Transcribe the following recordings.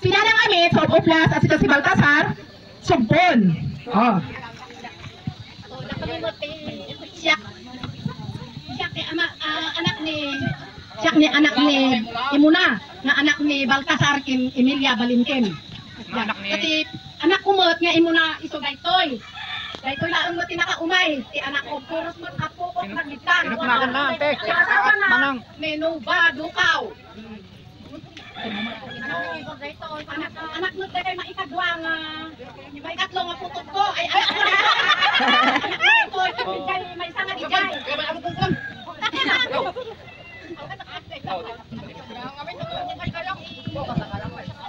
Sinanang Amit, sa Oplas, at si Baltasar, Sumpon. Oh. Anak ni Imuna, nga anak ni Baltasar kin Emilia Balinken. Kasi anak kumot nga Imuna iso daytoy. Daytoy laang mo tinakaumay, ti anak ko puros mo apo ko nagitan. Manang Menuba Dukaw. Anak mo tayo maikadwa nga may katlo nga putok ko ay may isa nga dijay.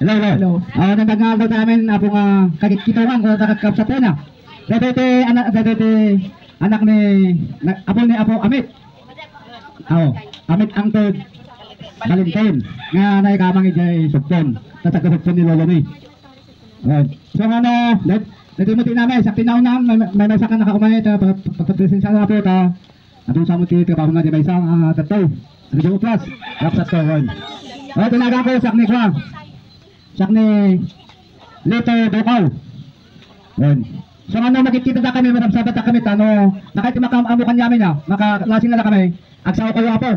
Hello. Nagagawin namin apong kakikitawan ko takakap sa pena. Dati anak ni Apo Amit. Amit Angtod Balinten nga naikamang ijay Sugpon. Tatagkasugpon ni Lolo ni. So dati mo namin sa tinaw may masa ka nakaumay pagpapresin sa po ta. Atong sa mo ti trabaho nga di ba isang tatay. Ano plus? Rapsat ko ron. Tinaga ko sakni ko. Sakni Lito Dukaw. So makikita na kami, marapsabat na kami, nakait makamamukan namin makalasing na kami, agsawa kayo apo.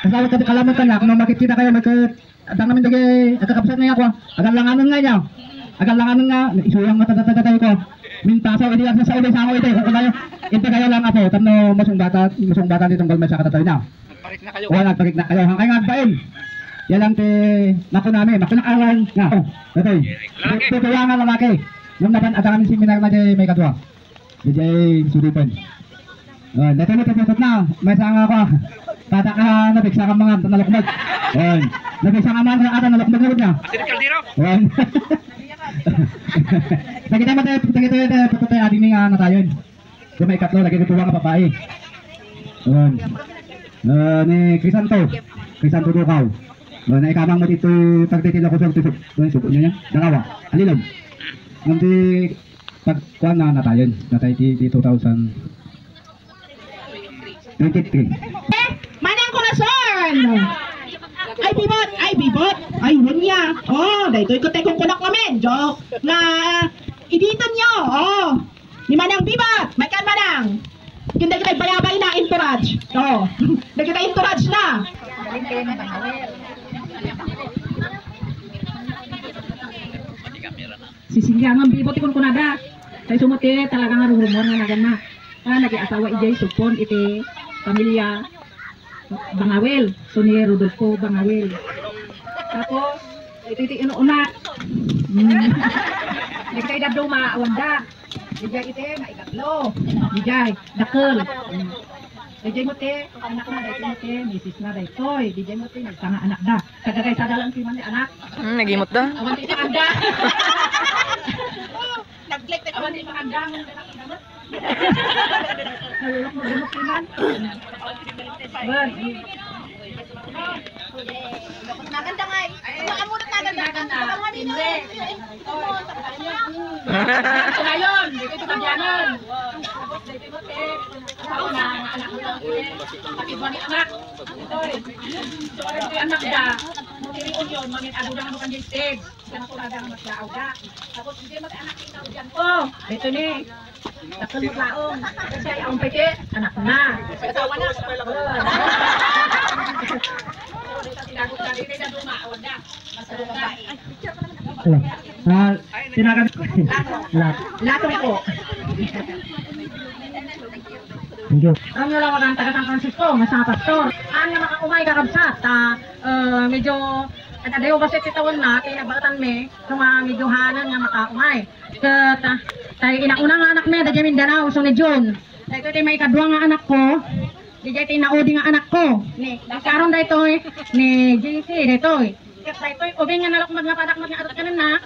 Kasawa ka kalamot ka na, kung makikita kayo, adang namin dagi, agkakapsat na ako, agalanganan nga niya, isuyang matatatatay ko, mintasaw, hindi lang sa ulay sa ako ito, kung kayo lang apo, tamno masong bata nitong galmay sa katatoy na. Nagparik na kayo, hangkay nga agbain. Yan lang makunakawan nga, ito'y, tutuwa nga lalaki. Nung napan at kami seminar na may kadwa. DJ Sudipan. Dito na, may sanga ko. Tata ka nabigsa ka mga nalukmag. Nabigsa ka mga ata nalukmag na niya. Asir Caldero. Nakita mo tayo ating nga natayon. Kung may katlo, lagi tuwa ka babae. Ni Crisanto Dukaw. Naikamang mo dito pagtitin ako sa suko niya. Dalawa, alilog. Nanti pagkuhan na natayon, natay di 2023. Manang Corazon! Ay bibot! Ay niya! Dahito ikote kong kunak namin! Joke! Na iditan nyo! Ni Manang Bibot! May kan Manang! Hindi kita bayabay na entourage! Hindi kita entourage na! Sisinggangan bibot ikon kunada. Tay sumuti talaga nga rumor nga nagana. Nagi-asawa ijay Sugpon iti pamilya Bangawel, so ni Rodolfo Bangawel. Tapos iti inuuna. Dikay daddo maawanda. Dijay iti maikatlo. Dijay dakkel. Dijay mote anak na daytoy misis na daytoy. Dijay mote nagtanga anak da. Kadagay sa dalan ti man ni anak. Nagimot da. Awan ti anda. Nag-click na awan ti anda. Nalulok mo gumok man. Maganda nga eh. Amo na maganda. Hindi. Ngayon, dito ito magyanan. Ako na, anak ko lang ulit. Kapit ni anak. So, ano yung anak da? Tirion yun, mangin ado na naman yung stage. Yan ako na daang magdaaw da. Tapos, hindi mag-anak kita dyan ko. Ito ni. Takon mo laong. Kasi ay ang peke, anak na. Asawa na. Tinakan Latong po. Thank you. Ang nalawa ng taga San Francisco, masang pastor. Ano makakumay kakabsat? Medyo adayo ba sa titawon na, tinabatan me, medyo hanan nga makakumay. Tayo inauna nga anak me, dagay Mindanao, so ni June. Tayo ito may kadwa nga anak ko. Dijay tinaudi nga anak ko. Ni, karon daytoy ni JC daytoy. Daytoy ubing nga nalukmag nga padak nga atot kanan na.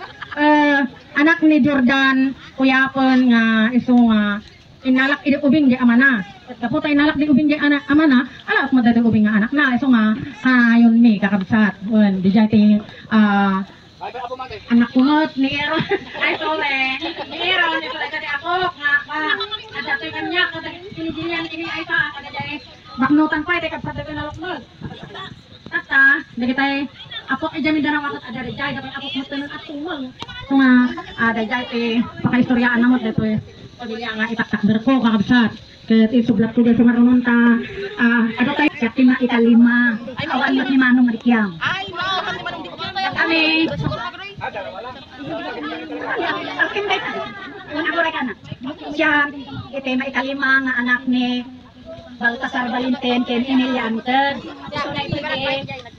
Anak ni Jordan Kuyapon nga iso nga inalak idi ubing di amana. Tapos tay inalak di ubing di anak amana, alak mo dadi ubing nga anak na iso nga hayon mi kakabsat. Dijay ti anak kumot ni Aaron. Ay sole. Ni Aaron ito dadi ako nga adatoy kanya kada kinijilyan ini ay pa kada dai baknutan pa ite kapsat dadi nalukmag. Tata, dagi tay Apo ay jamin daraw akot ada dayjay dapat apo mo tanong at tuwang. Nga dayjay pakaistoryaan namot dito pagili nga itaktakder ko kakabsat. Kaya isublat ko dito marunong ta ano tayo yakin na ikalima. Awan mo ni Manong Marikyam. Ay wow, kami akin kay una ko ra kana. Siya ite maikalima nga anak ni Baltasar Valentin ken Emilia Anter. So na ito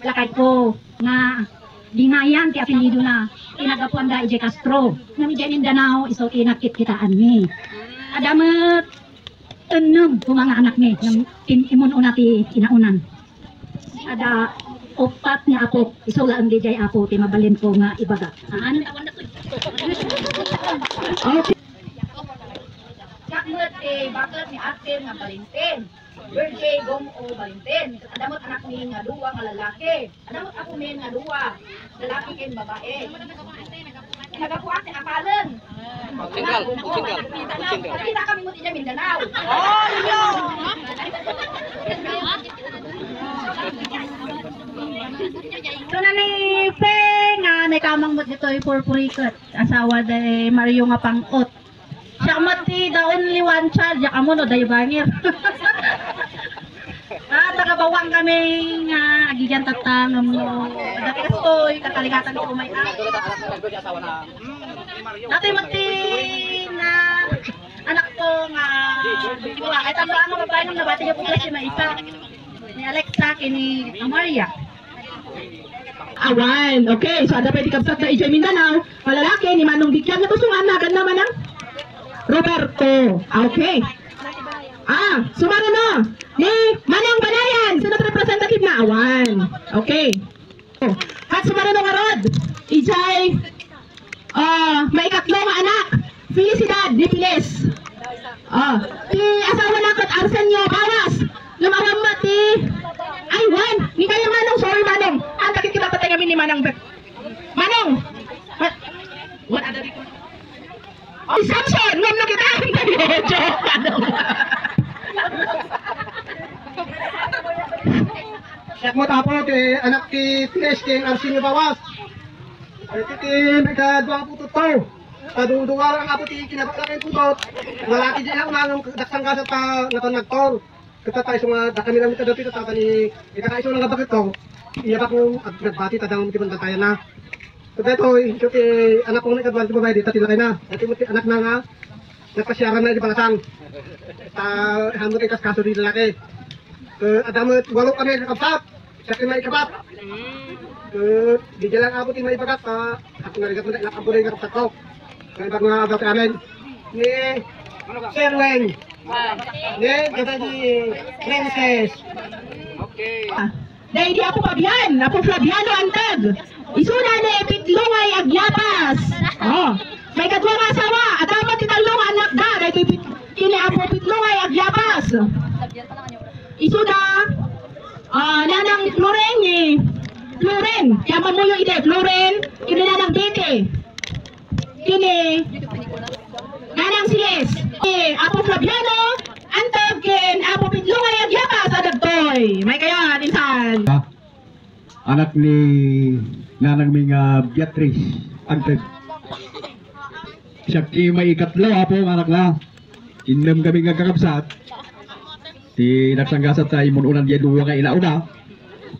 lakad ko nga dingayan ti apelyido na inagapuan da Ije Castro. Nami dyan Mindanao iso inakit kitaan mi. Adamet enam ko mga anak ni ng imun una ti inaunan. Ada opat nga apo iso laang dijay apo ti mabalin ko nga ibaga. Okay. Kakmet bakit ni Atin nga Valentin. Birthday gom o Valentin. Adamot anak ni nga duwa nga lalaki. Adamot ako min nga duwa. Lalaki ken babae. Nagakuha si Akalan. Kita kami mo tiya Mindanao. Oh, yo. So na ni Pe nga nakamang mo dito purpurikot. Asawa de Mario nga pangot. Siya mati the only one child. Siya kamo no dayo bangir. Tagabawang kami nga agigan tatang mo. Dati kastoy kataligatan ko may dati mati na anak ko nga diwa ay tanda ang babae nung nabati niya po kasi may isa ni Alexa kini Amaria. Awan, okay. So, ada pwede kapsat na Ije Mindanao. Malalaki ni Manong Dikyam. Nagusungan na, ganda naman ang Roberto. Okay. Sumaro na. Ni Manong Banayan. Sunod representative na. Awan. Okay. At sumaro na nga Rod. Ijay. May ikatlo nga anak. Felicidad Dipiles. Ti asawa na kat Arsenio Bawas. Lumawang mati. Ay, Juan. Ni kaya Manong. Sorry, Manong. Bakit kita patay kami ni Manong? Manong! What ada dito? Samson! Ngam na kita! Joke! Manong! Siyak mo tapo, anak ti Pines, king Arsenio Bawas. Ito ti may kaduang putot to. Kaduduwa ang apo ti kinabakakin putot. Malaki dyan ang umangang daksang kasat pa natanagtong. Kita tayo sa mga dakami namin ito dito tata ni ikakaiso lang bakit to. Iya ba kung nagbati tadang mo timan tayo na. So dito, ito ti anak kong nakadwal ti babae dito tilakay na. Ito mo ti anak na nga nagpasyaran na di palasang. Hamot kay kaskaso di lalaki. Adamot walo kami nakapsat. Siya kin may ikapat. Di dyan lang abot yung may ibagat pa. Ako narigat mo na inakabo na yung nakapsat ko. Kaya bago nga abot namin. Ni Sir Weng. Ni gata di Princess. Okay. Dahil di ako Fabian. Ako Flaviano Antag. Isuna ni Pitlungay Agyapas. May kadwa nga asawa. At dapat italong anak da. Dahil kini ako Pitlungay Agyapas. Isuna. Nanang Floren ni Floren. Yaman mo yung ide. Floren. Kini nanang Dete. Kini nanang Siles. Apo Flaviano Antag ken Apo Pitlungay Agyapas. Adagtoy. May kayo insan. Anak ni nanang mga Beatrice Antag. Siya ki may ikatlo apo anak na. Inam kami nga kakabsat. Ti nagsanggasat tayo imununan diya duwa nga inauna.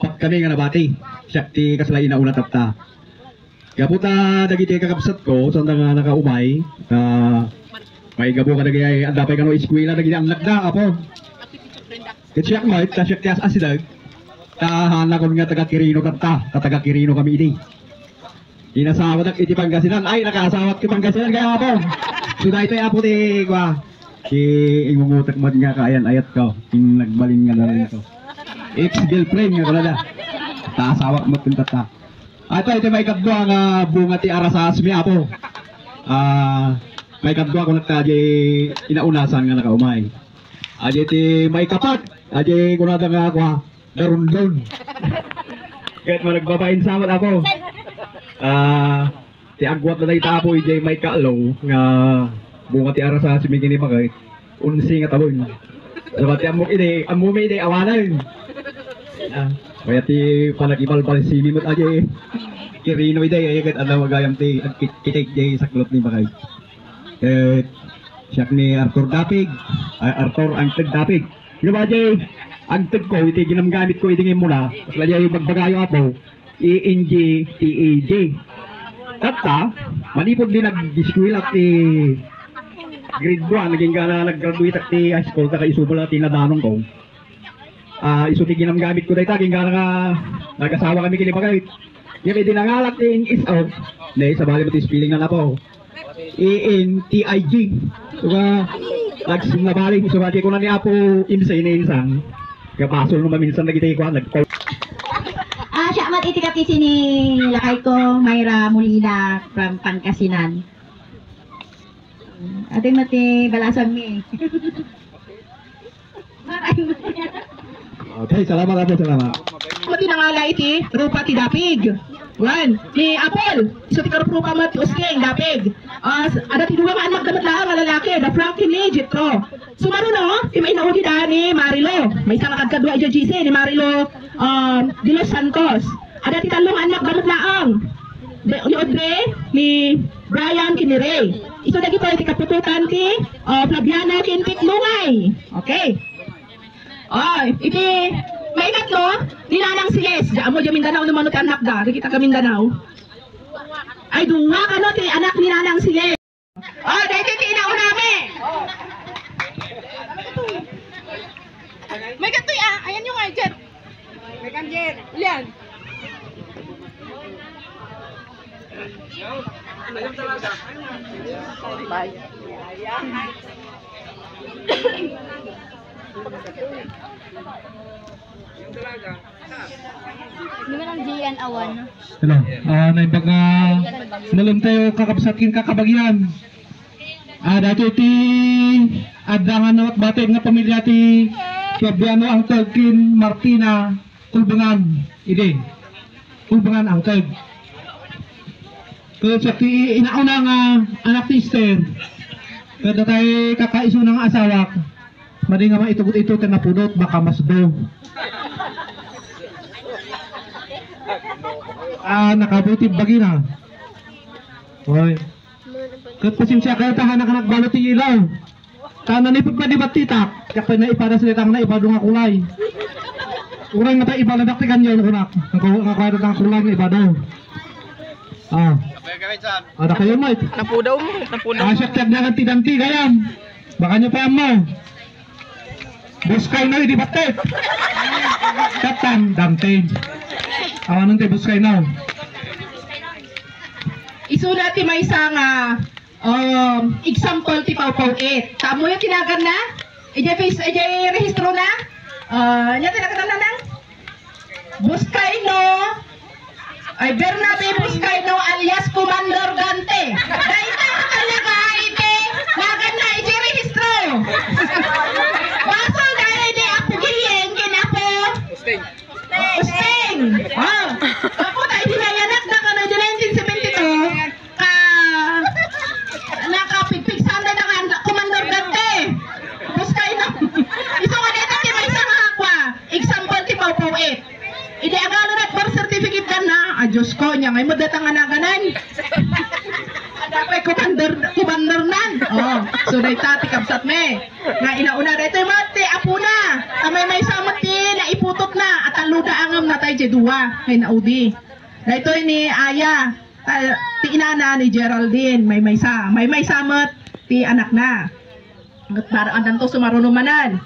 Pat kami nga nabati. Siya ti kasla inauna tapta. Kaputa dagiti kakabsat ko sanda nga nakaumay. May gabo ka nagay andapay kano eskwela dagiti anak da apo. Siya may ta siya ti asidag. Tahanan ko nga taga Quirino kanta. Taga Quirino kami ini. Inasawa nak iti Pangasinan. Ay nakasawat ki Pangasinan kaya apo. Suda ito apo ti kwa. Si ingungutak mo nga kaayan ayat ko. Yung nagbalin nga na rin ito. Ex-girlfriend nga kalala. Taasawak mo tinta ta. Ato ito may kadwa nga bunga ti arasas mi apo. May kadwa ko nagtaji inaunasan nga nakaumay. Aje ti may kapat. Aje kunada nga ako darundon. Kahit mo nagbabain samot ako. Ti agwat na dahita po ije may kaalaw nga bunga ti ara sa simigini magay unsi nga tabon. Dapat ti amok ide awanan. Kaya ti panagibalbal si Mimot aja kirino iday ay kat adaw magayam ti kitik jay saklot ni bakay. Siyak ni Arthur Dapig, Arthur ang tag Dapig. Yung ba jay ang tag ko iti ginamgamit ko iti mula. Kasla jay magbagayo apo ENG-TAJ. Kata manipod din nag-diskwil at ti grade 1 naging gana nag-graduate at ti high school kaka isubol at tinadanong ko. Iso ti ginamgamit ko dahil taging gana nag-asawa kami kinipagayit. Yung may dinangalak in is out. Dahil sa bali mo ti spelling na po. ENTIG. So nabalik. So bali ko na ni Apo insay na insang. Kapasol naman minsan nagitay ko. Siya mat itikati sini lakay ko Mayra Molina from Pangasinan. Ating mati balasang mi. Okay, salamat Apo, salamat. Mati nangala iti rupa ti Dapig. Wan, ni Apol, iso ti karupa mati uskeng Dapig. Ada ti duwa nga anak dapat lang nga lalaki, da Frankie ni Jitro. Sumaro no, ti may naudi da ni Marilo. May isa nakadkadwa ija GC ni Marilo de Los Santos. Ada ti talong anak dapat laang. Ni Audrey, ni Brian Kinire. Iso dagi pa ti kapututan ti Flaviana Kintik Lungay. Okay. Iti may tatlo, nilanang si Yes. Diyan mo dyan Mindanao naman ti anak da. Kita ka Mindanao. Ay, duwa ka no, ti anak nilanang si Yes. Dahil ti inaunami. May katoy ayan yung Jet. May kanjet. Ulian. Bye. Hindi man ang GN awan. Hello. Naibag nga sinalom tayo kakabsatkin kakabagyan. Dati ti adangan nawat batid nga pamilya ti Fabiano ang tagkin Martina Kulbangan. Ide. Kulbangan ang tag. Kaya sa ti inauna nga anak ti Esther. Kada tayo kakaiso ng asawa. Madi nga maitugot ito ka napudot baka mas do. Nakabuti bagi na. Hoy. Kat pasensya kayo tahan na kanagbalot ti ilaw. Tanan ipod pa di batitak. Kaya na ipada sa litang na ibado nga kulay. Urang nga tayo ibaladak ti kanyo kunak. Nakakaya ng kulay nga ibado. Ada kayo mo. Napudaw mo. Asyak tiag na kan tidanti kayam. Baka nyo pa mo. Buskay na di batet. Katan damtin. Awanon tayo buskay na. Isulat ti may isang example ti Pawpaw 8. Tamo yung tinagan na? Ijay rehistro na? Nya tinagan na nang? Buskay no? Ay Bernabe Buskay no alias Commander Gante. Daita talaga ite. Nagan na ijay rehistro. Baso dahil di ako giliyeng kinapo. Usteng. Ako tayo dinayanak na ka na 1972 nakapigpig sana na Commander Gante. Buskay na. Iso nga dito ti may isang hakwa. Example ti Pawpaw 8. Idi agalo na birth certificate ka na. Diyos ko, niya ngay mo datang anaganan. Adapay Commander nan. So day tati kapsat me. Nga inauna dito yung mati, apuna. Kamay may samot ti, naiputot na. At ang luda angam na tayo jedua. May naudi. Dito ni Aya. Ti inana ni Geraldine. May samot ti anak na. At parang andan to sumarunumanan.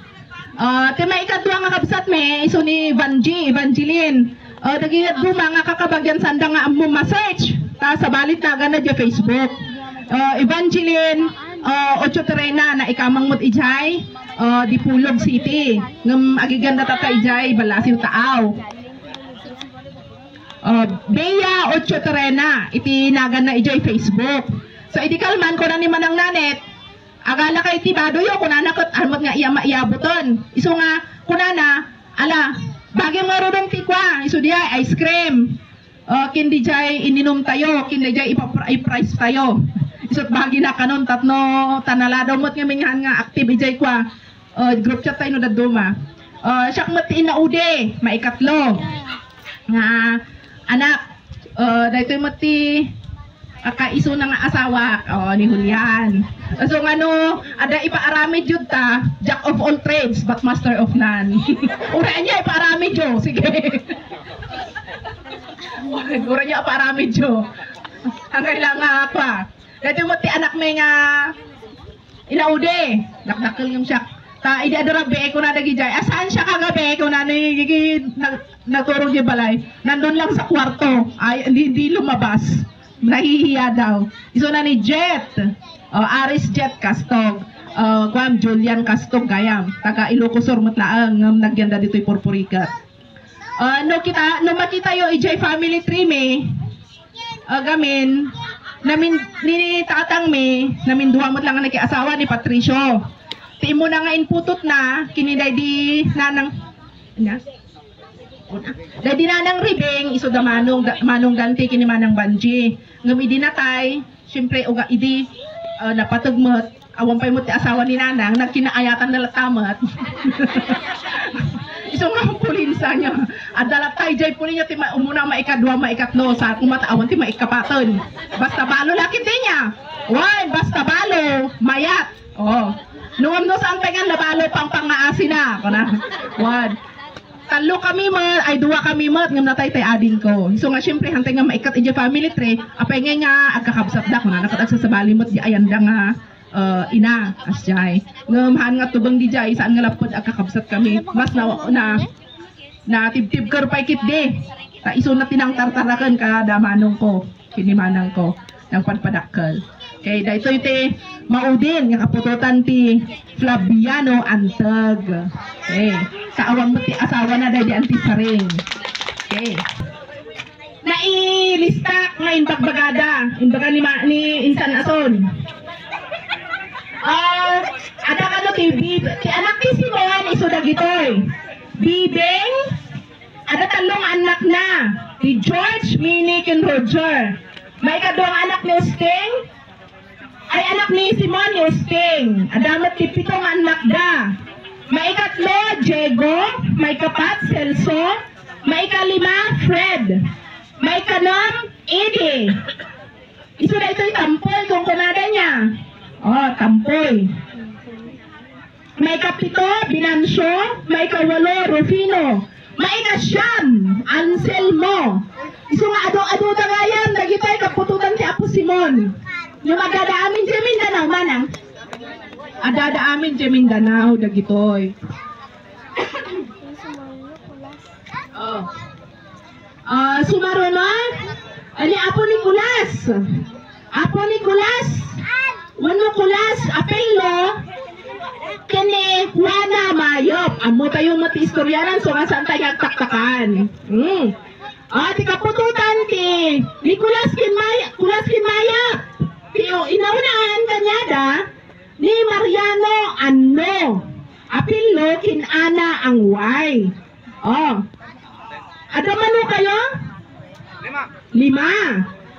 Ti may ikadwa nga kapsat me. Iso ni Evangeline. Dagi duma nga kakabagyan sanda nga ammo ma-search. Sa balit na gana dya Facebook. Evangeline Ocho Terena na ikamang mot ijay Dipulog City. Ngam agiganda tata ijay Balasiw Taaw. Bea Ocho Terena iti nagan na ijay Facebook. So idi kalman ko na ni manang nanet. Agala kay ti badoyo kunana ket armot nga iya maiabuton. Isu nga kunana ala bagi marunong tikwa isu dia ice cream. Kindi jay ininom tayo, kindi jay ipa-price tayo. Isot bagi na kanon tatno tanalado mo't nga mingan nga active ijay kwa group chat tayo no daduma. Siya mati inaude, maikatlo. Nga anak, dahito mati kaiso na nga asawa ni Julian. So ngano, ada ipaaramid jud ta, jack of all trades but master of none. Ura niya ipaaramid jo, sige. Ura niya ipaaramid jo. Ang kailangan pa. Dahito mati anak may nga inaude, nakdakkel yung siya. Ta ida darabe ko na nagijay. Asaan siya kagabi ko na nagturong di balay. Nandun lang sa kwarto. Ay hindi lumabas. Nahihiya daw. Iso na ni Jet. Aris Jet Castog. Guam Julian Castog gayam. Taga Ilocosur mutlaang nagyanda dito'y purpurikat. No makita yo ijay family tree me. Gamin namin ni tatang me namin duha mo lang nga nagkiasawa ni Patricio. Ti mo na nga inputot na kiniday di nanang na dahil di nanang ribeng iso da manong ganti kini manang banji ngam idi natay syempre uga idi napatugmot awan pay mo ti asawa ni nanang nagkinaayatan na latamat. Iso nga pulinsa niya adalat tay jay puli niya ti umuna maikadwa maikatlo sa kumataawan ti maikapaton basta balo lakit din niya why basta balo mayat Nuwam no saan pengan labalo pang pangaasin na. Wad. Talo kami mat, ay duwa kami mat, ngam natay tay adin ko. So nga syempre hantay nga maikat ija family tree, apenge nga agkakabsat da ko na nakatag sa sabali mat di ayanda nga ina asjay. Ngam han nga tubang di jay saan nga lapod agkakabsat kami. Mas na tibtib ker paikit de. Ta iso na tinang tartaraken ka damanong ko, kinimanang ko ng panpadakkel. Okay, dahito ite maudin nga kapututan ti Flaviano Antag. Okay. Sa awang mo ti asawa na dahil di antisaring. Okay. Nailistak nga inbagbagada. Inbaga ni Insan Ason. Ada ka no ti anak ni Simon iso dagitoy. Bibeng ada talong anak na. Ti George, Minik, and Roger. May kadong anak ni Sting. Ay anak ni Simon yung Sting. Adamat ti pitong anak da. May ikatlo, Diego. May kapat, Celso. May ikalima, Fred. May kanom, Eddie. Iso na ito'y tampoy kung kunada niya. Tampoy. May kapito, Binancio. May kawalo, Rufino. May ikasyam, Anselmo. Iso nga ado-ado na nga yan. Nagitay kapututan si Apo Simon. Yung agada amin si Mindanao manang. Adada amin si Mindanao dagitoy. Sumarono ani Apo Nicolas. Apo Nicolas. Wano Kulas apelo kene Juana Mayop. Amo tayo mati istoryanan so nga saan tayo nagtaktakan. Ti kapututan ti Nicolas Kinmayap. Inaunahan kanyada ni Mariano Anno. Apilo Kinana ang Y. Ada mano kayo? 5.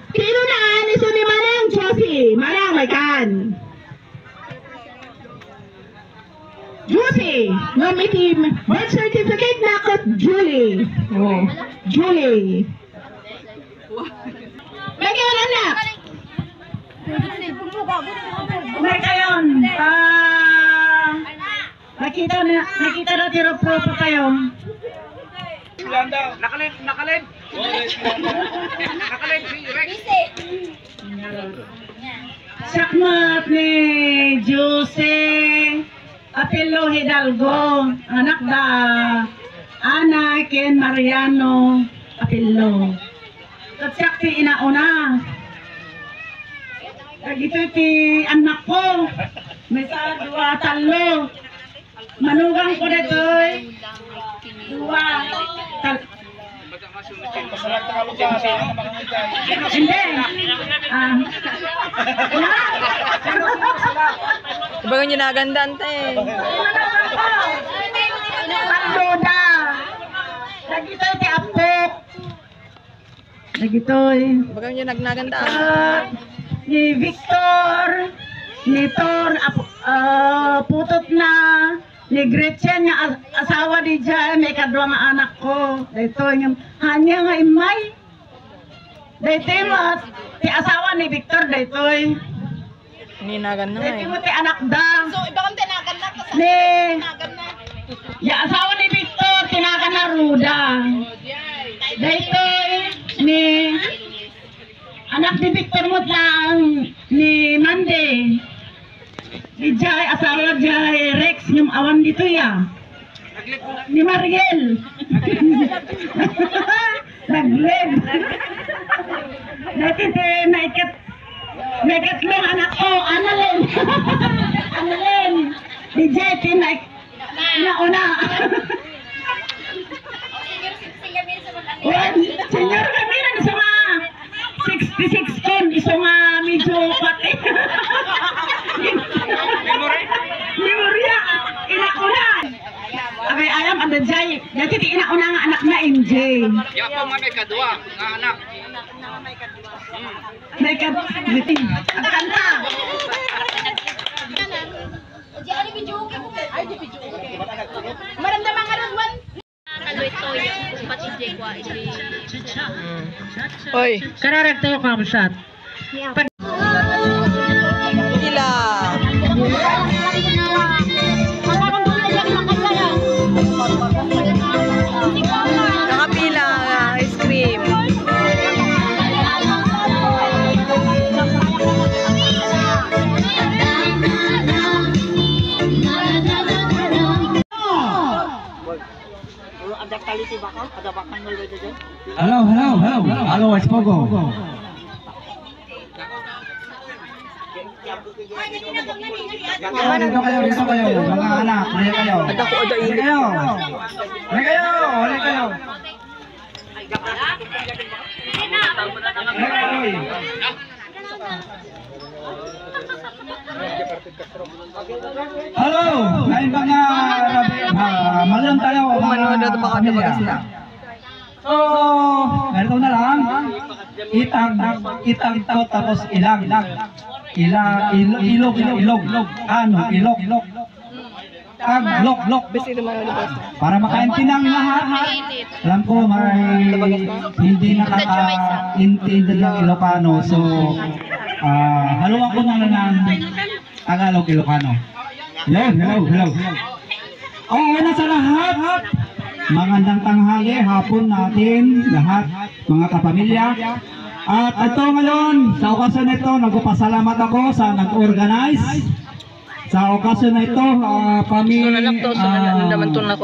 Kinunaan iso ni Manang Josie. Manang may kan. Josie. Ngamitim. Birth certificate na kot Julie. Julie. May kayo anak? May kayon. Nakita na tiro po kayo. Nakalin. Nakalin, Rex. Sakmat ni Jose Apelo Hidalgo. Anak da Ana Ken Mariano Apelo. Tatsak ti inauna. Ito ti anak ko. May sa 2, 3. Manugang ko dito. 2, 3. Hindi. Bago nyo nagandaan te. Pandoda. Nagitoy ti Apok. Nagitoy. Bago nyo nagnagandaan. Ni Victor, ni Tor, putot na, Ni Gretchen nga asawa di dyan, may kadwa nga anak ko. Dito yung hanya nga imay. Dito mo, ti asawa ni Victor dito. Ninagan na Dito eh. mo ti anak da. So, iba kang tinagan na. Ni, Tinagan na. ya asawa ni Victor, tinakan na Ruda. Dito ni, anak ni Victor mo lang, ni Monday. Ni Jai, asawa Jai, Rex, yung awan dito ya. Ni Mariel. Naglib. Dati naikat lang anak ko, Annalyn. Annalyn. Ni Jai, nauna. Senyor kami na isa nga 66 kon, isa nga medyo pati. Memoria, inauna. Okay, alam, ang Jai. Dati inauna nga anak na MJ. Ya po may kadua nga anak. May ang kanta. Maramdaman ka rin, Juan. Oy, Kararag tayo kamsat. pila. Nakapila ice cream. Hello, Espogo. Dito kayo, mga anak, hali kayo. Hali kayo. Hello, ngayon ba nga malam tayo Manood at baka pamilya. nabagas na. So, ganito na lang. Itang to tapos ilog. Ilog. Lok. Bisi naman ulit boss. Para makaintindihan lahat. Alam ko may hindi nakakaintindi ng Ilocano. So, haluan ko na lang ng Tagalog Ilocano. Hello. Una sa lahat, magandang tanghali, hapon natin, lahat, mga kapamilya. At ito ngayon, sa okasyon na ito, nagpapasalamat ako sa nag-organize. Sa okasyon na ito,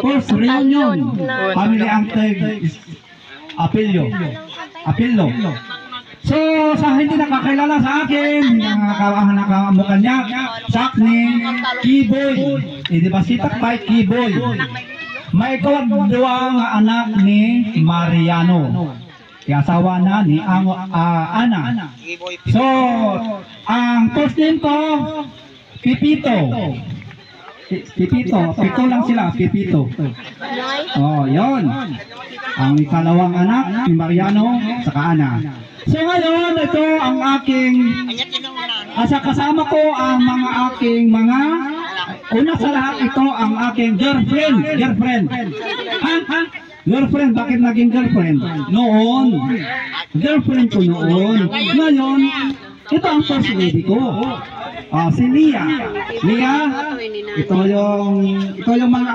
first reunion, Family Anteg Apilio. So, sa hindi nakakilala sa akin, hindi nakakamukha niya, Sakni, Kiboy. Di ba sitak by Kiboy? May kawagduang anak ni Mariano. Asawa na ni Ana. So, ang first name ko, Pipito. Pito lang sila, Pipito. Oh, yon. Ang ikalawang anak ni Mariano sa Ana. So ngayon, ito ang aking, kasama ko ang mga aking una sa lahat ito ang aking girlfriend. Girlfriend, bakit naging girlfriend? Noon. Girlfriend ko noon. Ngayon, ito ang first lady ko. Si Lia. Ito yung mga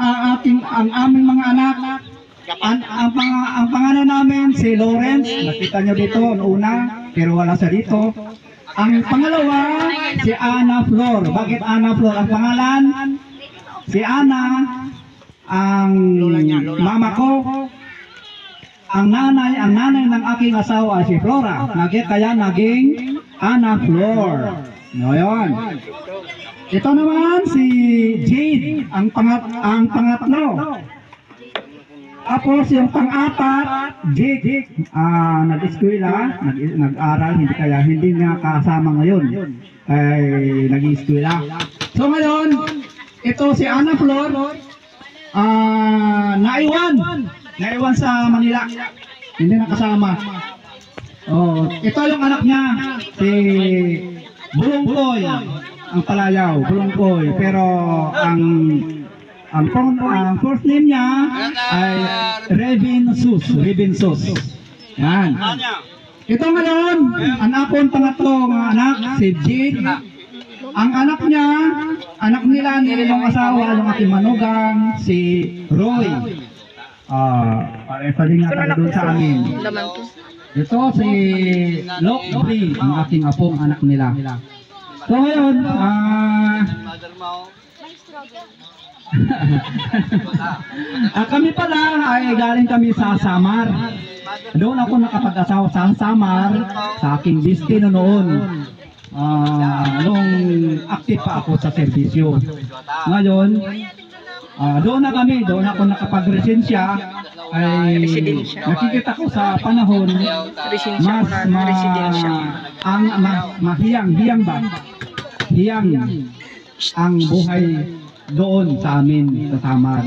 ang aming mga anak. Ang pangalan namin si Lawrence. Nakita nyo dito una, pero wala siya dito. Ang pangalawa, si Ana Flor. Bakit Ana Flor? Ang pangalan, si Ana, ang mama ko, ang nanay ng aking asawa si Flora. Kaya naging Ana Flor. Ngayon, ito naman si Jade, ang pangatlo. Tapos yung pang-apat, Jade, nag-eskwela, nag-aral, hindi niya kasama ngayon. Nag-eskwela. So ngayon, ito si Ana Flor, naiwan sa Manila. Hindi nakasama. Oh, ito yung anak niya, si Bulongkoy, ang Palayaw, Bulongkoy. Pero ang Ang first name niya ay Revinsus. Yan. Ito ngayon, ang akong pangatlong anak, si Jade. Ang anak niya, anak nila yung asawa, yung ating manugang, si Roy. Pareho nga tayo doon sa amin. Ito si Lokri, ang aking apong anak nila. So ngayon, kami pala ay galing kami sa Samar. Doon ako nakapag-asawa sa Samar sa aking destino noon. Nung active pa ako sa serbisyo. Ngayon, doon ako nakapag-resensya ay nakikita ko sa panahon hiyang ang buhay doon sa amin sa Samar.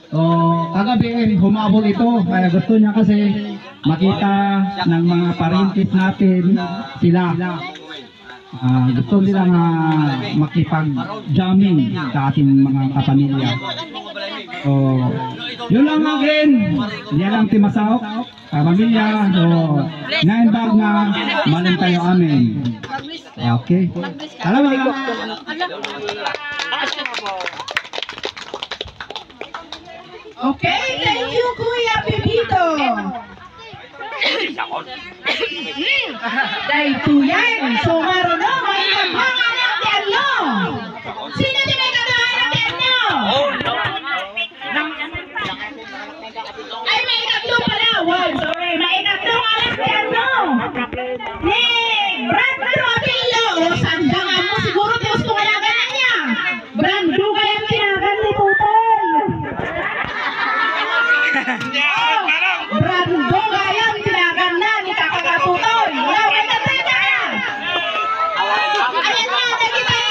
So, kagabi humabol ito kaya gusto niya kasi makita ng mga parintis natin sila. Gusto nila makipag-jamming sa ating mga kapamilya. So, yun lang again. Yan lang timasaok. Kapamilya. So, nainbag na maling tayo amin. Okay. Salamat. Okay, thank you, Kuya Pepito. Dahil po yan, so maroon na, may mga anak ni Arlo. Sino din may katuhan ni Arlo? Ay, may ikatlo pala. Wow, sorry, may ikatlong anak ni Arlo. Ni Brando Apillo. O, sandangan mo, siguro Diyos kung alaga na niya. Brando kayang tinagan ni Tutoy. Brando kayang tinagan na ni Kakakatutoy. Wala kayo na tayo na. Ayan na, nakita na.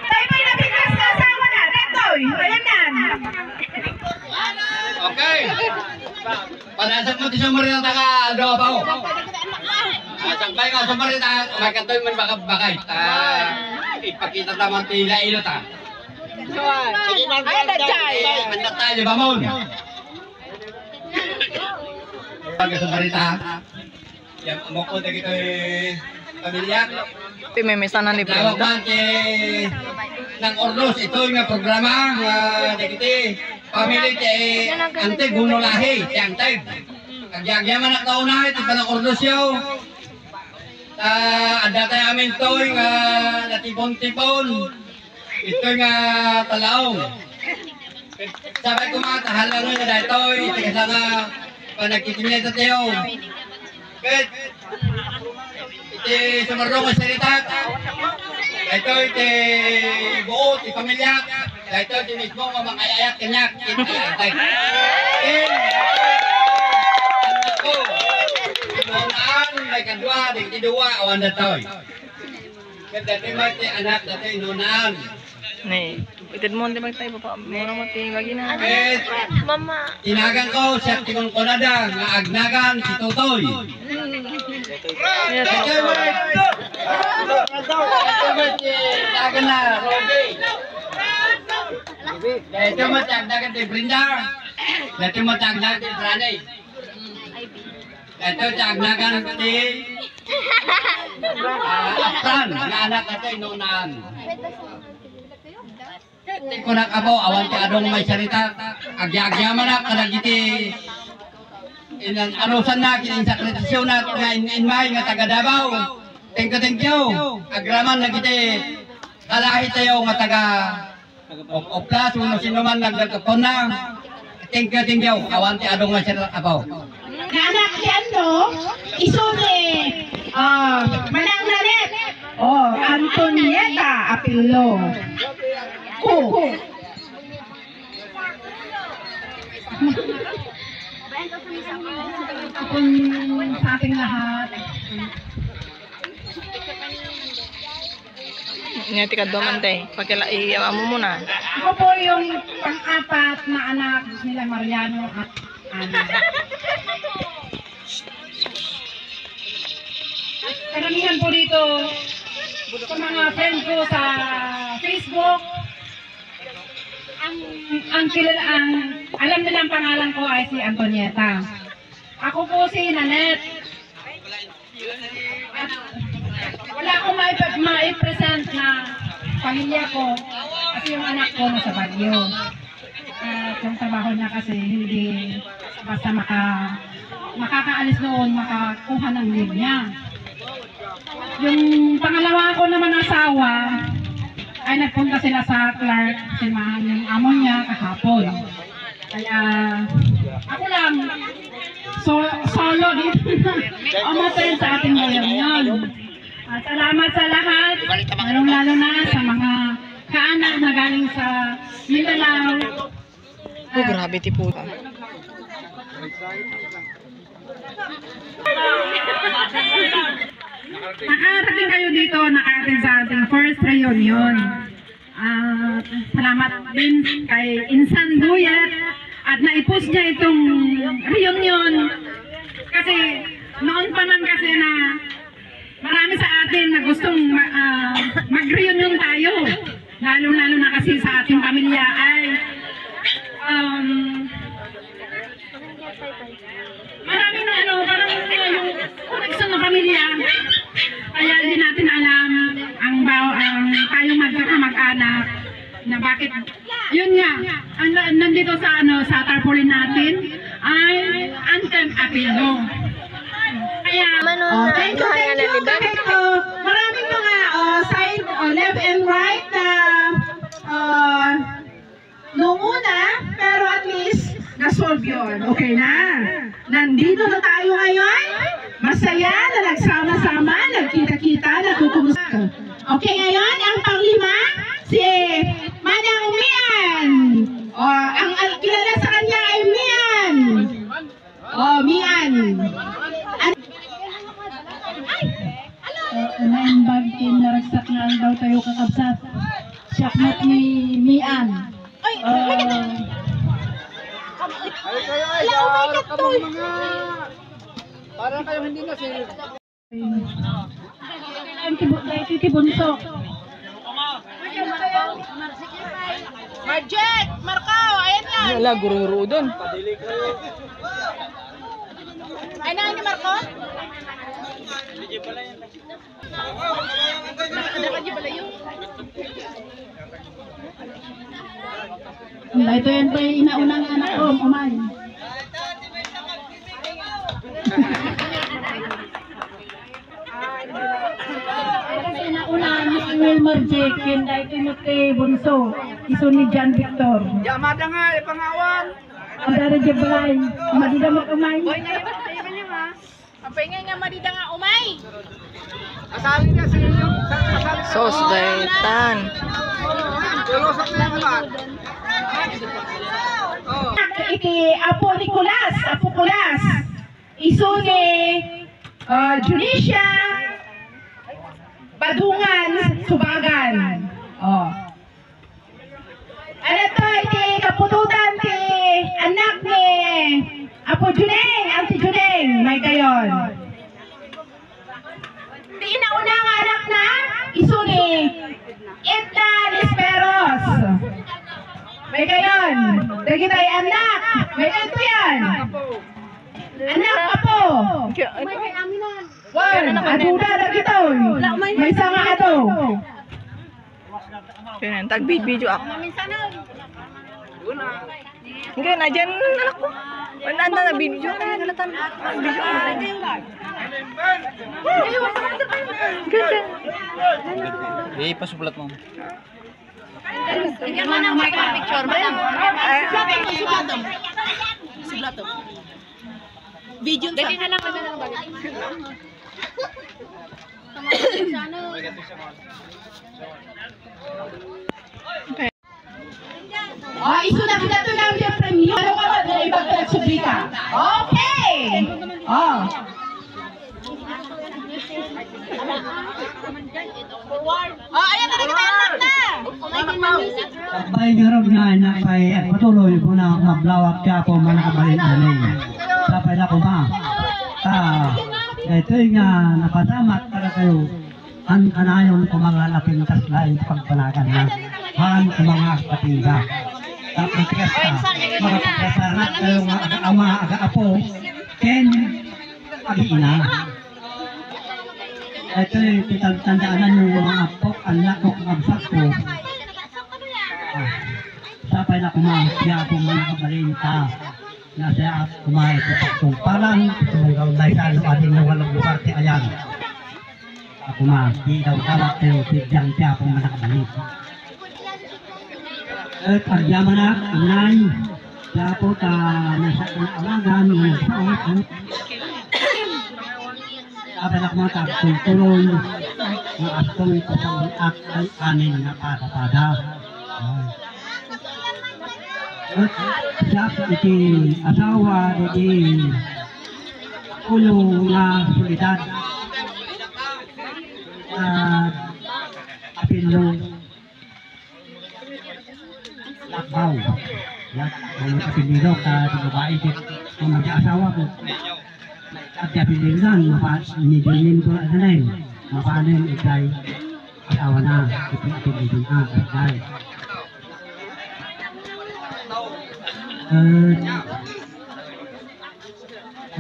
Tayo may nabigkas na asawa na. Tetoy, ayan na. Okay. Panasap mo sa marina taka aldo pa ko. Sampay ka sa marina, may katoy man bakay. Ipakita naman tila ilo ta. Sige, mag-jay. Mandatay di ba mo? Pag sa marina. Yang mo ko dito pamilya. Pimimisan na ni Tawag Brenda. man ng Orlos, ito yung programa dito pamilya ante gunolahi, tiyang type. Kagyaman na kauna, ito pa ng Orlos yaw. Ada tayo amin ito yung natipon-tipon. Ito yung talaong. Sabi ko mga tahalan nyo na ito, ito kasi nga panagkikinita tayo. Iti sumarong ang salita. Ito iti buo, iti pamilya. Ito iti mismo mamakayayak kanyak. Anak ko, noonaan, may kadwa, di dua, awan na to'y. Dati may anak dati noonaan. Nih, itid mo hindi magtayo pa. Muna mo ti magina. Mama. Tinagan ko siya tingong konada, nga agnagan si Totoy. Ito mo ito. Tinagan na, Rogi. Ito mo agnagan si Brenda. Ito mo agnagan si Franay. Ito agnagan si Afran, nga anak natin noonaan. Ko nak abo awan ti adong may salita agya-agyaman na kanagiti inan anusan na kinin sakritisyon na nga inmay nga taga Davao. Thank you agraman na giti kalahi tayo nga taga oplas uno sino man nagdagkapon na. Thank you awan ti adong may salita abo. Anak si Ando, isune, Manang Nanet, Antonieta Apillo. Kapon sa ating lahat. Ngati ka doon tay. Pagkilai mo muna. Ako po yung pang-apat na anak nila Mariano at Ana. karamihan po dito sa mga friend ko sa Facebook, ang alam nila ang pangalan ko ay si Antonieta. Ako po si Nanette. At wala akong ma-present na pamilya ko kasi yung anak ko nasa Baguio. At yung trabaho niya kasi hindi basta makakaalis doon, makakuha ng leave niya. Yung pangalawa ko naman asawa ay nagpunta sila sa Clark, simahan yung amo niya kahapon. Kaya ako lang, solo dito na umaten sa ating reunion. At salamat sa lahat, lalong-lalo na sa mga kaanak na galing sa Mindanao. Oh, grabe tipo. Nakarating kayo dito, nakarating sa ating first reunion. Salamat din kay Insan Duyat at naipost niya itong reunion. Kasi noon pa man kasi na marami sa atin na gustong mag-reunion tayo. Lalo-lalo na kasi sa ating pamilya ay maraming parang yung connection ng pamilya. Kaya hindi natin alam ang tayo magkakamag-anak na bakit yun nga nandito sa sa tarpaulin natin ay Anthem Apilo. Kaya Thank you. Maraming mga side, left and right na nung una, pero at least na-solve yun. Okay na. Nandito na tayo ngayon. Masaya na nagsama-sama, nagkita-kita, natutumusta. Okay, ngayon, ang panglima, si Manang Mian. Ang kilala sa kanya ay Mian. Mian. unahin bag team naragsak na daw tayo kakabsat. Syakmat ni Mian. Parang kayo hindi na sila. Ito tibunso. Marjet! Marcao! Ayan yan! Wala, guro-guro doon. Ay na ni Marco? Ito yan pa yung inaunang anak ko, umay. Inaunang ni Wilmer J. Kinday Timothy Bunso, iso ni John Victor. Yamada nga, ipangawan. Ang dara Jeblay, madida mag-umay. Ang paingay nga madida nga umay! Asali niya sa inyo. Sos, daitan. Tulusok na yung ba? Iti Apo Nicolas, Apo Kulas. Iso ni Junisha Badungan Subagan. Ano to, iti kapututan ti anak ni Apo Juneng, Auntie Juneng, may kayon. Ti inauna nga anak na, iso ni Edna Lisperos. May kayon. Dagi tayo anak. May kanto yan. Anak ka po. Wan, aduda na gito. May sama ato. Kaya tag-video ako. Hindi, nadyan anak ko. Wala na video. Nalatan. Video ako. Ganda. Pasulat mo. Hindi mo nang may picture. Video sa. Dali na lang kami ng balik. Iso na kita to lang yung premium. Ano ka ba? Ibang pinagsublika. Okay! Ayan na rin tayo anak na! Sabay garog na anak ay patuloy ko na maglawak siya po mga kabalin amin. Sapay na ko ma. Ito nga napasamat para kayo ang kanayon ko mga lapintas lain pagpanagan na han ko mga patinda. Tapos kesta mga pagkasarat kayo nga aga-ama aga-apo ken ag-ina. Ito yung tandaanan yung mga apo anak ko kabsat ko. Sapay na kumahasya po mga kabalinta na siya kumahay ko paktong parang tumagaw na isa ano ating na walang bukarte ayan. Kumahasya daw tawag kayo sidyang siya po mga kabalinta. At agyaman na unay siya po ta nasa awagan ng saot. Abalak mga tagtultuloy ng astong kasawiak ay anin na pada-pada. At siya iti asawa iti ulo nga solidad at apinlo lakbaw. Yan, ang apinlo ka di babae kung mag-asawa ko. At kapiliran, nidilin ko na rin. Mapano yung ikay asawa na, ipilirin na, ikay.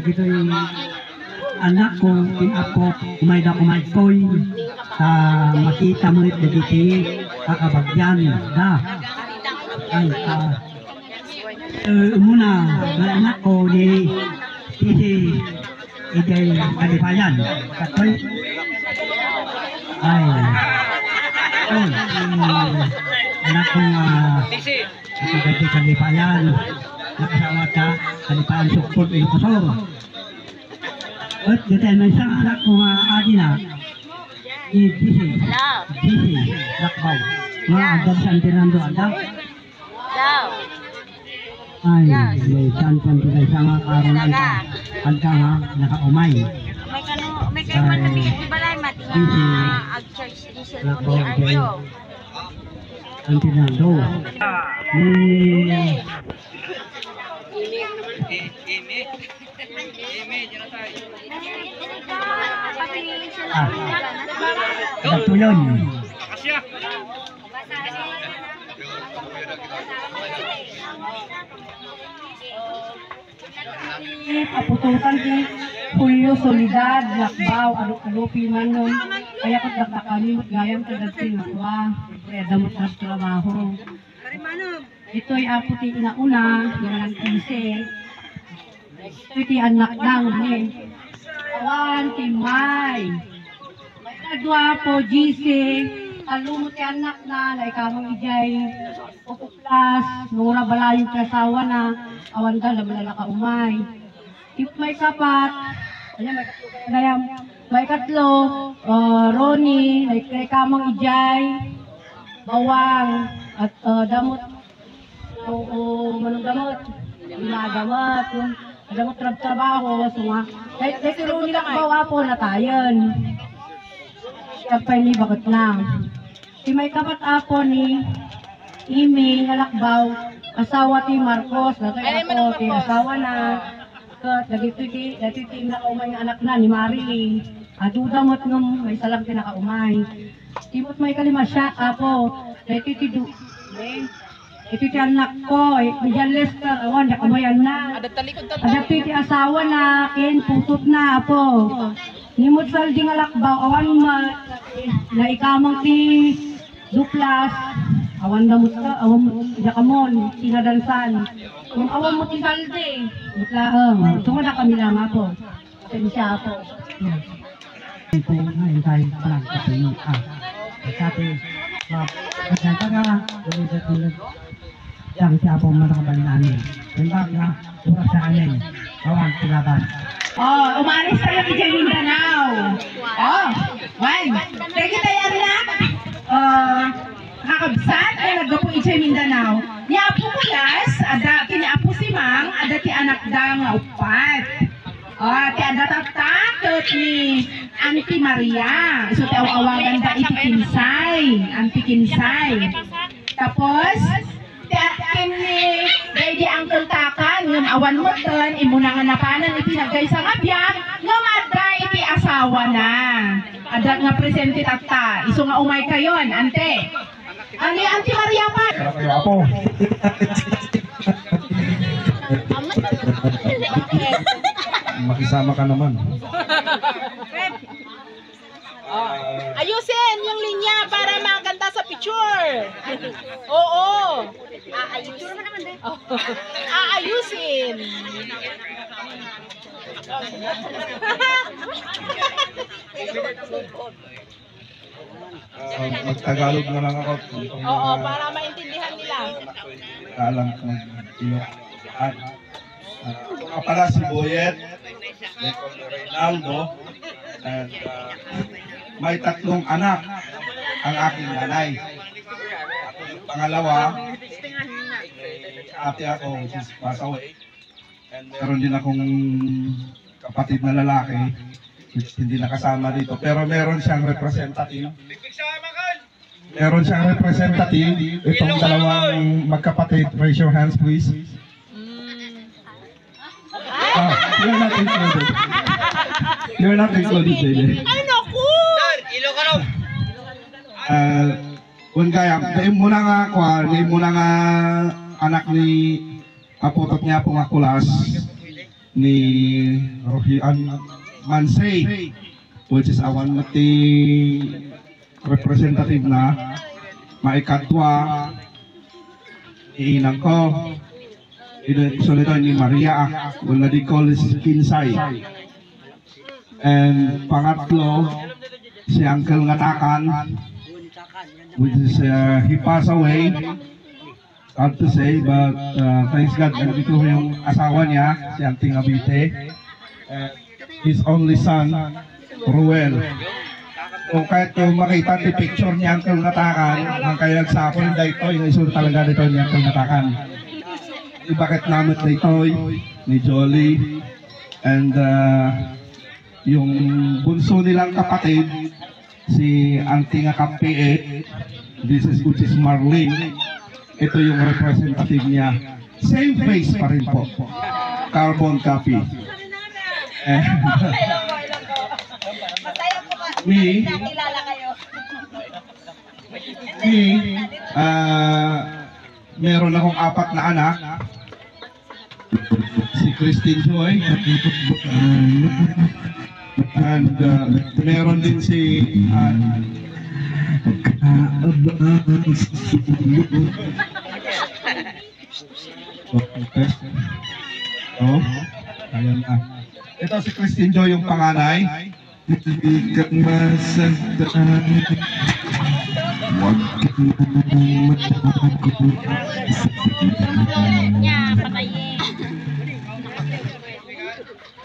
Ito yung anak ko, pinako, kumay koy, makita mo ito dito, kakabagyan, da. Ay, muna, anak ko ni Titi, Ijay Kalipayan, katoy. Ay, anak kong Ijay Kalipayan, nakasawa ka, Kalipayan Sukpot, Ilocosor. At dito may isang anak kong adina, Disi, Lakbaw. Mga agad sa Antinando, agad. Ay, may santan kita sama karon angka nga nakaumay. May kayo man namin ibalay mati nga ag-church di sa Arjo. Antinando. Ito yun. Apututan si Julio Solidad, Lakbaw, Alupi man nun. Kaya ko dakta kami, gayang kadasin ako kaya damot na trabaho. Ito'y aputi inauna, yung ang kise. Ito'y anak lang, Awan, Timay. May kadwa po, GC. Alumot yung anak na, laikamang ijay. Upuplas, nura balayong kasawa na. Awan ka, labala ka umay. If may kapat, may katlo, Ronnie, laikamang ijay. Bawang, at damot. Manong damot. Damot. Damot trabaho. Dahil si Ronnie lang bawa po na tayon. Kapay ni bakit lang. Si may kapat apo ni Imi, Halakbaw, asawa ti Marcos, natay ako, ti asawa na, dagito ti nakaumay nga anak na ni Marilyn, adudamot ng may salang pinakaumay. Timot may kalima siya, apo, dito ti anak ko, Jan Lester, awan, yakamayan na. Adapti ti asawa na, kin, putot na, apo. Nimot saldi nga Lakbaw, awan na ikamang ti Duplas, awan damot ka, awan yakamon, sinadansan. Kung awan mo ti saldi, mutlaang, tungo na kami lang po. Sensya po. Ito ngayon tayo palang kapinit. Sabi, magkanta ka, tulad yang siya po manakabal namin. Tembak na, oras sa amin, awan silabas. Oh, umalis tayo kay Mindanao. Oh, why? Thank you tayo na. Kakabsat ay nagpo ijay Mindanao. Ni apo ko las, ada kini apo si Mang, ada ti anak dang upat. Ti ada tatakot ni Auntie Maria. So ti awagan da iti Kinsay. Tapos kini di Uncle Takan, yung awan mo ton, imo na nga napanan iti nagay sa ngabyak, nga madda iti asawa na. Ada nga presente tata. Iso nga umay kayon, ante. Ani Auntie Maria pa. Kayo apo. Makisama ka naman. Ayusin yung linya para maganda sa picture. Oo. Aayusin. Magtagalog na lang ako. Oo, para maintindihan nila. Alam ko pala si Boyet, Reynaldo, and may 3 anak ang aking nanay. Yung pangalawa, ate ako, which is passed away. And meron din akong kapatid na lalaki, which hindi nakasama dito. Pero meron siyang representative. Meron siyang representative. Itong dalawang magkapatid, raise your hands please. You're not included. You're not included, Jay. Ay, naku! Kaya, naim mo na nga anak ni apotot niya pong akulas ni Rohian Mansay, which is awan mati representative na maikatwa ni inang ko. So nito ni Maria, wala di call is Kinsay. And pangatlo, si Uncle Ngatakan, which is he passed away. Hard to say, but thanks God, nandito yung asawa niya, si Auntie Abite. His only son, Ruel. So kahit yung makita ni picture ni Uncle Ngatakan, ang kaya sa ako dito, yung isun talaga dito ni Uncle Ngatakan. Bakit namin na ito'y ni Jolly and yung bunso nilang kapatid si Auntie nga Kampie, which is Marlene. Ito yung representative niya, same face pa rin po, carbon copy. Me, meron akong 4 na anak. Si Christine Joy, and meron din si ayan na. Ito si Christine Joy yung panganay. Ikat masagdaan, wag kang matapakot.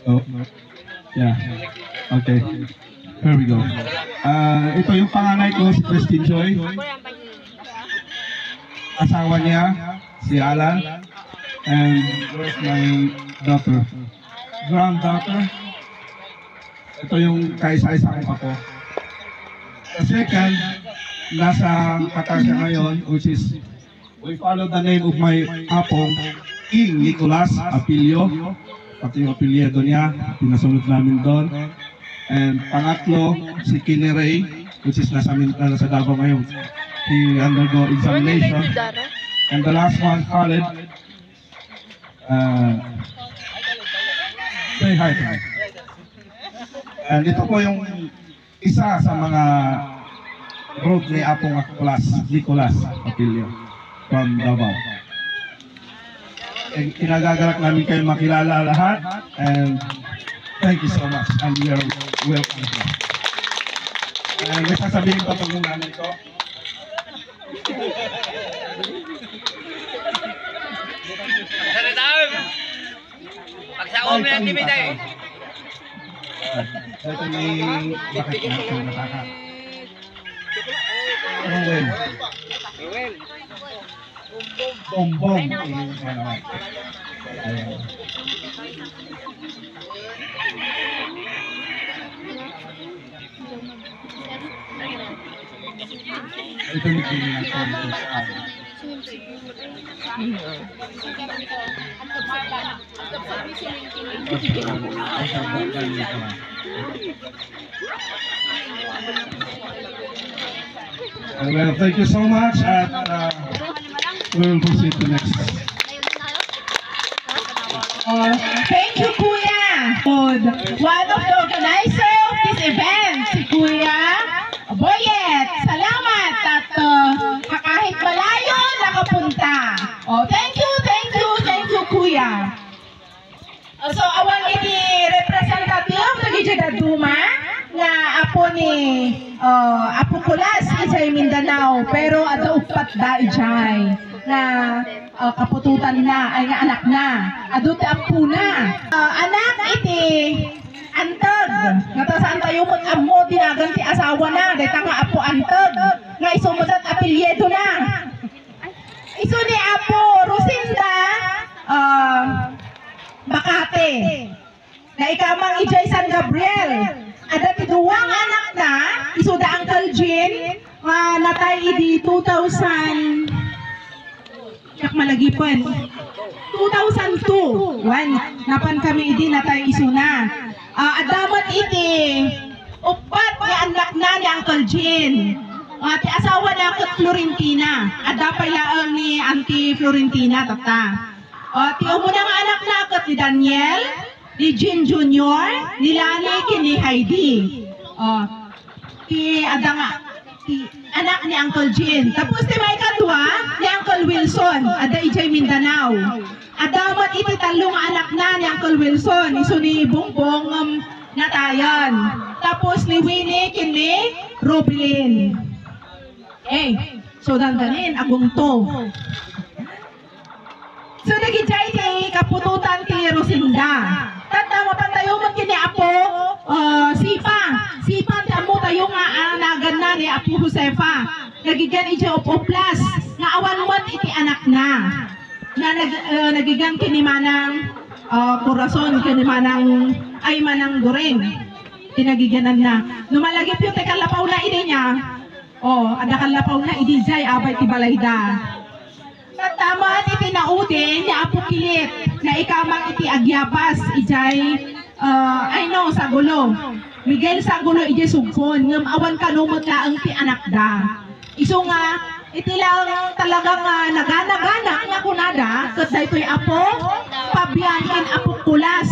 Oh, yeah. Okay. Here we go. Ito yung panganay ko, si Christine Joy. Asawa niya, si Alan. And where's my daughter? Granddaughter. Ito yung kaisa-isa kong ako. The second, nasa Qatar siya ngayon, which is, we follow the name of my apong, King Nicolas Apilio. Pati yung apelyido niya, pinasunod namin doon. And pangatlo, si Kenny Ray, which is nasa Davao ngayon. He undergo examination. And the last one, Khaled. Say hi to me. And ito po yung isa sa mga group ni Apong Nicolas Apilio from Davao. Kinagagalak namin kayo makilala lahat, and thank you so much, and we are welcome. And may sasabihin pa itong nanay ko. Pagsaom na yung timida eh. Ito ni bakit natin natakat. Ruel. Bombong. Ayan. Ito ni Kini natin sa akin. Well, thank you so much, and we will proceed to next. Thank you, Kuya. One of the organizers of this event, si Kuya Boyet. Salamat at kahit malayo nakapunta. Thank you, Kuya. So, awan ini representative sa Duma nga apo ni Apo Kulas Ijay Mindanao, pero ada upat da Ijay na kapututan na ay nga anak na adto apo na anak iti antag nga saan tayo mag-amo dinagan ti asawa na dahil nga apo antag nga isumudat apelyedo na iso ni Apo Rosinda Makate na ikamang Ijay San Gabriel ada ti duwang anak na iso da Uncle Jean natay idi 2000 yak malagipon 2002 napan kami idi natay iso na adamat iti upat nga anak na ni Uncle Jean ti asawa na kat Florentina adapay laang ni Auntie Florentina tata ti umuna nga anak na kat ni Daniel ni Jean Jr. ni Lani kini Heidi ti adanga ti anak ni Uncle Jean. Tapos ti may katwa ni Uncle Wilson, ada Ijay Mindanao. Adamat iti talong anak na ni Uncle Wilson, iso ni Bongbong natayan. Tapos ni Winnie kini Robilin. So dandanin agong to. So nagijay ti kapututan ti Rosinda. Tanda mapantayo man kini Apo Sipa ti amo tayo nga anagan na ni Apo Josefa. Nagigan iti opoplas nga awan-wan iti anak na. Nagigan kini manang Corazon kini manang ay manang Goreng. Tinagiganan na. Numalagip yung tekalapaw na idi niya. Ada kalapaw na idi jay abay ti balayda. Tama iti naudin ni Apo Kilit na ikamang iti agyabas ijay Sagulo. Miguel Sagulo ijay sugkon ngam awan kanumot na ang ti anak da. Iso nga iti lang talagang nagana-gana nga kunada ket daytoy Apo Pabiankin Apo Kulas.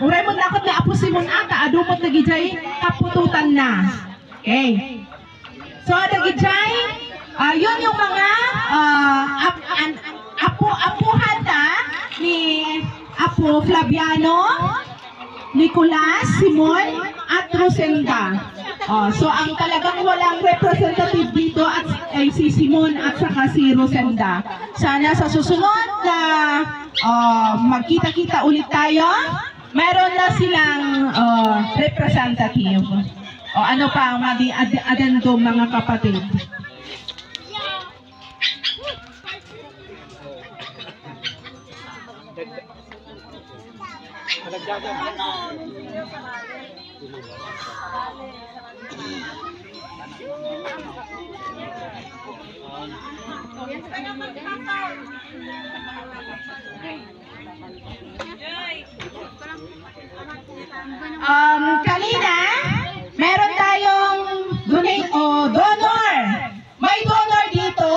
Uray mo nakot ni Apo Simon ata adumot nagijay kapututan na. Okay. So nagijay yun yung mga apuhata ni Apo Flaviano, Nicolas, Simon, at Rosenda. So ang talagang walang representative dito ay si Simon at saka si Rosenda. Sana sa susunod na magkita-kita ulit tayo, meron na silang representative. Ano pa ang addendum mga kapatid? Kanina, meron tayong donor. May donor dito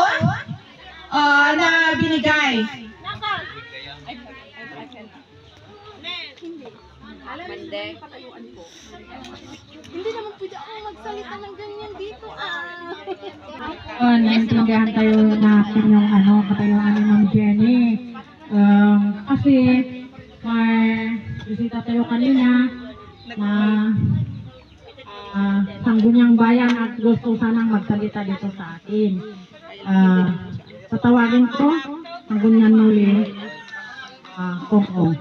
na binigay. Hindi naman pwede ako magsalita ng ganyan dito. Naintindihan tayo natin yung katayuan ni Ma'am Jenny. Kasi may bisita tayo kanina na Sangguniang Bayan at gusto sanang magsalita dito sa atin. Tatawagin ko Sangguniang Nuli Kongkong.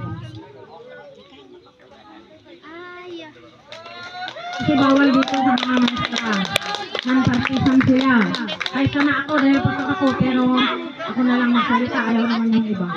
Kasi bawal dito sa mga mansara. Nang-partisan sila. Ay sana ako dahil patok ako pero ako na lang magsalita. Ayaw naman yung iba.